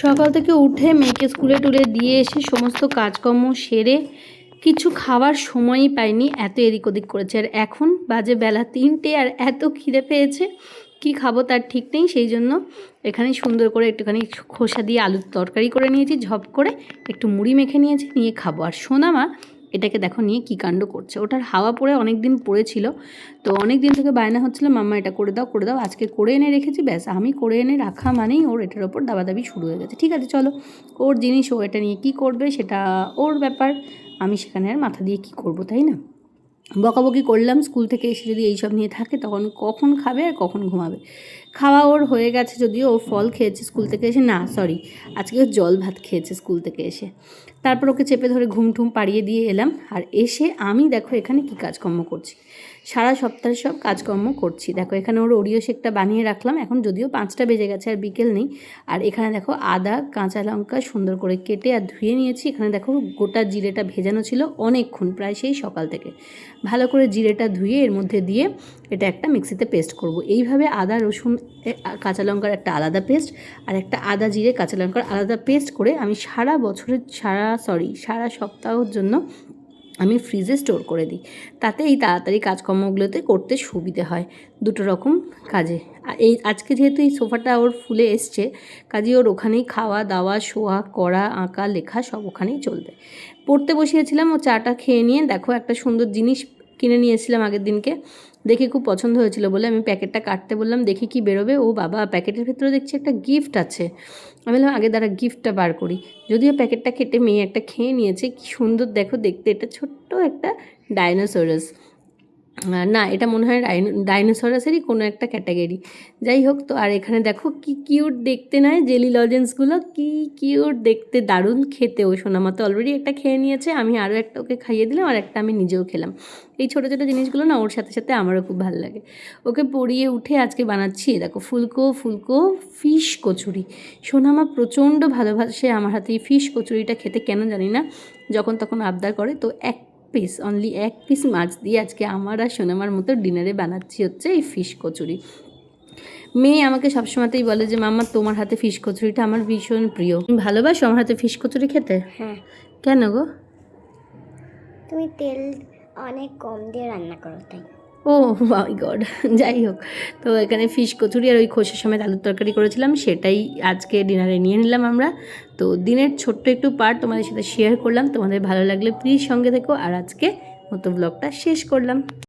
সকাল থেকে উঠে মেয়েকে স্কুলে টুলে দিয়ে এসে সমস্ত কাজকর্ম সেরে কিছু খাওয়ার সময়ই পাইনি, এত এদিক ওদিক করেছে। আর এখন বাজে বেলা 3টে, আর এত খিদে পেয়েছে, কি খাবো তার ঠিক নেই। সেই জন্য এখানে সুন্দর করে একটুখানি খোসা দিয়ে আলুর তরকারি করে নিয়েছি, ঝপ করে একটু মুড়ি মেখে নিয়েছি, নিয়ে খাবো। আর সোনামা এটাকে দেখো নিয়ে কী কাণ্ড করছে। ওটার হাওয়া পড়ে অনেক দিন পড়েছিল, তো অনেক দিন থেকে বায়না হচ্ছিল মাম্মা এটা করে দাও করে দাও। আজকে করে এনে রেখেছি, ব্যাস আমি করে এনে রাখা মানেই ওর এটার ওপর দাবাদাবি শুরু হয়ে গেছে। ঠিক আছে চলো, ওর জিনিস, ও এটা নিয়ে কী করবে সেটা ওর ব্যাপার, আমি সেখানে আর মাথা দিয়ে কী করবো, তাই না? বকাবকি করলাম, স্কুল থেকে এসে যদি এইসব নিয়ে থাকে তখন কখন খাবে আর কখন ঘুমাবে। খাওয়া ওর হয়ে গেছে, যদিও ও ফল খেয়েছে স্কুল থেকে এসে, না সরি আজকে ও জল ভাত খেয়েছে স্কুল থেকে এসে। তারপর ওকে চেপে ধরে ঘুমঠুম পাড়িয়ে দিয়ে এলাম। আর এসে আমি দেখো এখানে কি কাজকর্ম করছি, সারা সপ্তাহের সব কাজকর্ম করছি। দেখো এখানে ওর ওরিও শেকটা বানিয়ে রাখলাম, এখন যদিও 5টা বেজে গেছে আর বিকেল নেই। আর এখানে দেখো আদা কাঁচা লঙ্কা সুন্দর করে কেটে আর ধুয়ে নিয়েছি। এখানে দেখো গোটা জিরেটা ভেজানো ছিল অনেকক্ষণ, প্রায় সেই সকাল থেকে। ভালো করে জিরেটা ধুয়ে এর মধ্যে দিয়ে এটা একটা মিক্সিতে পেস্ট করব। এইভাবে আদা রসুন কাঁচা লঙ্কার একটা আলাদা পেস্ট, আর একটা আদা জিরে কাঁচা লঙ্কার আলাদা পেস্ট করে আমি সারা সপ্তাহের জন্য আমি ফ্রিজে স্টোর করে দিই। তাতে এই তাড়াতাড়ি কাজকর্মগুলোতে করতে সুবিধে হয়, দুটো রকম কাজে। এই আজকে যেহেতু এই সোফাটা ওর ফুলে এসছে, কাজে ওর ওখানেই খাওয়া দাওয়া শোয়া করা আঁকা লেখা সব ওখানেই চলবে। পড়তে বসিয়েছিলাম, ও চাটা খেয়ে নিয়ে দেখো একটা সুন্দর জিনিস কিনে নিয়েছিলাম আগের দিনকে, দেখে খুব পছন্দ হয়েছিল বলে আমি প্যাকেটটা কাটতে বললাম, দেখি কি বেরোবে। ও বাবা, প্যাকেটের ভেতরে দেখছি একটা গিফট আছে। আমি বললাম আগে দ্বারা গিফটটা বার করি। যদিও প্যাকেটটা কেটে মেয়ে একটা খেয়ে নিয়েছে, কি সুন্দর দেখো দেখতে, এটা ছোট্ট একটা ডাইনোসরাস, না এটা মনে হয় ডাইনোসরাসেরই কোনো একটা ক্যাটাগরি, যাই হোক। তো আর এখানে দেখো কি কিউট দেখতে নয় জেলি লজেন্সগুলো, কি কিউট দেখতে, দারুণ খেতেও। সোনামা তো অলরেডি একটা খেয়ে নিয়েছে, আমি আরও একটা ওকে খাইয়ে দিলাম, আর একটা আমি নিজেও খেলাম। এই ছোটো ছোটো জিনিসগুলো না ওর সাথে সাথে আমারও খুব ভালো লাগে। ওকে পড়িয়ে উঠে আজকে বানাচ্ছি দেখো ফুলকো ফিশ কচুরি। সোনামা প্রচণ্ড ভালোবাসে আমার হাতে এই ফিশ কচুরিটা খেতে, কেন জানি না, যখন তখন আবদার করে। তো অনলি এক পিস মাছ দিয়ে আজকে আমার আর সোনামার মতো ডিনারে বানাচ্ছি হচ্ছে এই ফিশ কচুরি। মেয়ে আমাকে সবসময়তেই বলে যে মাম্মা তোমার হাতে ফিশ কচুরিটা আমার ভীষণ প্রিয়। তুমি ভালোবাসো আমার হাতে ফিশ কচুরি খেতে? হ্যাঁ। কেন গো? তুমি তেল অনেক কম দিয়ে রান্না করো তাই। ও মাই গড, যাই হোক। তো এখানে ফিশ কচুরি আর ওই খোসার সময় আলুর তরকারি করেছিলাম, সেটাই আজকে ডিনারে নিয়ে নিলাম আমরা। তো দিনের ছোট্ট একটু পার্ট তোমাদের সাথে শেয়ার করলাম, তোমাদের ভালো লাগলে প্লিজ সঙ্গে থেকো। আর আজকে মতো ব্লগটা শেষ করলাম।